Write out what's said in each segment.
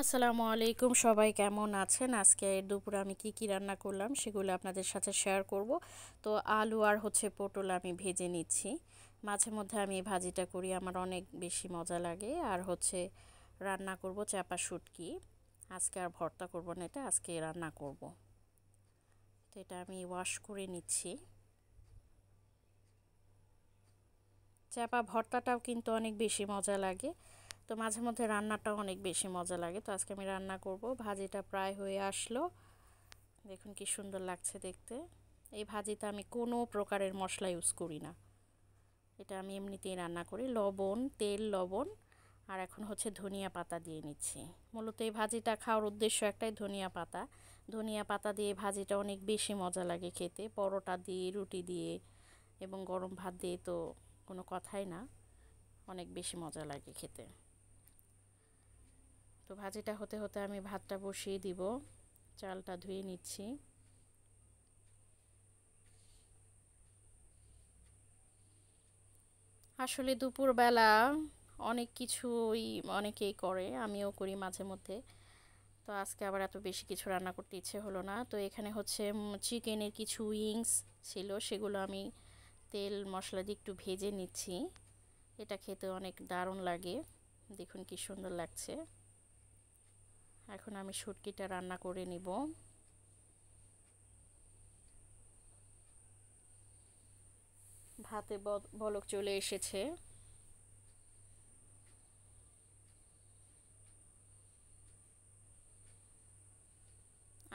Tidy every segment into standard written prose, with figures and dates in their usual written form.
আসসালামু আলাইকুম, সবাই কেমন আছেন? আজকে দুপুরে আমি কি কি রান্না করলাম সেগুলো আপনাদের সাথে শেয়ার করব। তো আলু আর পটল আমি ভেজে নিচ্ছি। মাঝে মধ্যে আমি এই ভাজিটা করি, আমার অনেক বেশি মজা লাগে। আর রান্না করব চাপা শুটকি। আজকে আর ভর্তা করব না, এটা আজকে রান্না করব। তো এটা আমি ওয়াশ করে নিচ্ছি। চাপা ভর্তাটাও কিন্তু অনেক বেশি মজা লাগে। তো মাঝে মধ্যে রান্নাটাও অনেক বেশি মজা লাগে। তো আজকে আমি রান্না করব। ভাজিটা প্রায় হয়ে আসলো, দেখুন কি সুন্দর লাগছে দেখতে। এই ভাজিতে আমি কোনো প্রকারের মশলা ইউজ করি না, এটা আমি এমনিতেই রান্না করি। লবণ, তেল, লবণ আর এখন ধনিয়া পাতা দিয়ে নিচ্ছি। মূলত এই ভাজিটা খাওয়ার উদ্দেশ্য একটাই, ধনিয়া পাতা। ধনিয়া পাতা দিয়ে ভাজিটা অনেক বেশি মজা লাগে খেতে, পরোটা দিয়ে, রুটি দিয়ে এবং গরম ভাত দিয়ে তো কোনো কথাই না, অনেক বেশি মজা লাগে খেতে। তো ভাজিটা হতে হতে আমি ভাতটা বসিয়ে দিব, চালটা ধুয়ে নিচ্ছি। আসলে দুপুরবেলা অনেক কিছুই অনেকেই করে, আমিও করি মাঝে মধ্যে। তো আজকে আবার এত বেশি কিছু রান্না করতে ইচ্ছে হলো না। তো এখানে চিকেনের কিছু উইংস ছিল, সেগুলো আমি তেল মশলা দিয়ে একটু ভেজে নিচ্ছি। এটা খেতে অনেক দারুণ লাগে, দেখুন কি সুন্দর লাগছে। এখন আমি শুটকিটা রান্না করে নিব। ভাতে বলক চলে এসেছে।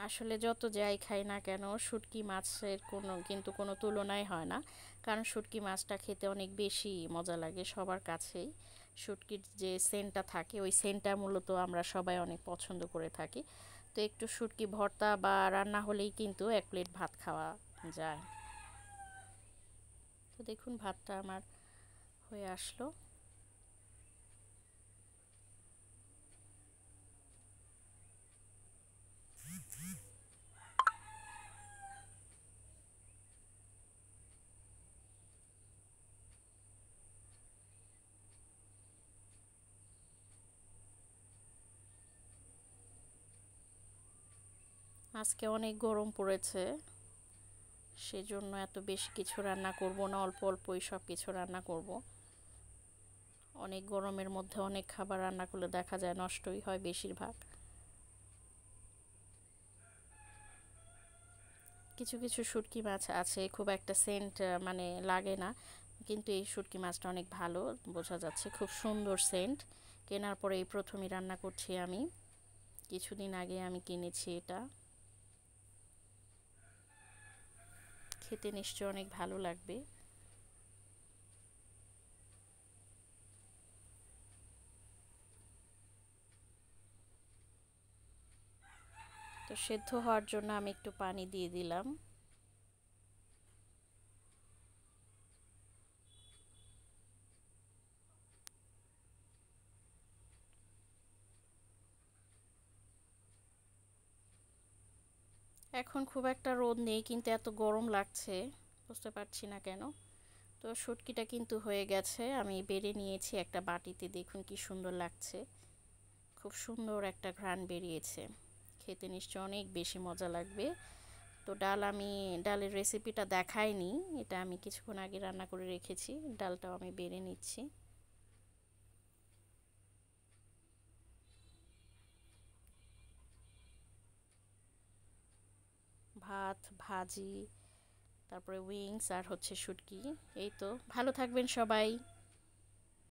আসলে যত যাই খাই না কেন, শুটকি মাছের কোনো তুলনাই হয় না। কারণ শুটকি মাছটা খেতে অনেক বেশি মজা লাগে সবার কাছেই। শুটকির যে সেন্টটা থাকে, ওই সেন্টটা মূলত আমরা সবাই অনেক পছন্দ করে থাকি। তো একটু শুটকি ভর্তা বা রান্না হলেই কিন্তু এক প্লেট ভাত খাওয়া যায়। তো দেখুন ভাতটা আমার হয়ে আসলো। আজকে অনেক গরম পড়েছে, সেজন্য এত বেশি কিছু রান্না করব না, অল্প অল্পই সব কিছু রান্না করব। অনেক গরমের মধ্যে অনেক খাবার রান্না করলে দেখা যায় নষ্টই হয় বেশিরভাগ। কিছু কিছু শুটকি মাছ আছে খুব একটা সেন্ট মানে লাগে না, কিন্তু এই শুটকি মাছটা অনেক ভালো, বোঝা যাচ্ছে খুব সুন্দর সেন্ট। কেনার পরে এই প্রথমই রান্না করছি আমি, কিছুদিন আগে আমি কিনেছি এটা। খেতে নিশ্চয় অনেক ভালো লাগবে। তো সেদ্ধ হওয়ার জন্য আমি একটু পানি দিয়ে দিলাম। এখন খুব একটা রোদ নেই, কিন্তু এত গরম লাগছে, বুঝতে পারছি না কেন। তো শুটকিটা কিন্তু হয়ে গেছে, আমি বেড়ে নিয়েছি একটা বাটিতে, দেখুন কি সুন্দর লাগছে। খুব সুন্দর একটা ঘ্রাণ বেরিয়েছে, খেতে নিশ্চয় অনেক বেশি মজা লাগবে। তো ডালের রেসিপিটা দেখাইনি, এটা আমি কিছুক্ষণ আগে রান্না করে রেখেছি। ডালটাও আমি বেড়ে নিচ্ছি। ভাত, ভাজি, তারপরে উইংস আর শুটকি। এই তো, ভালো থাকবেন সবাই।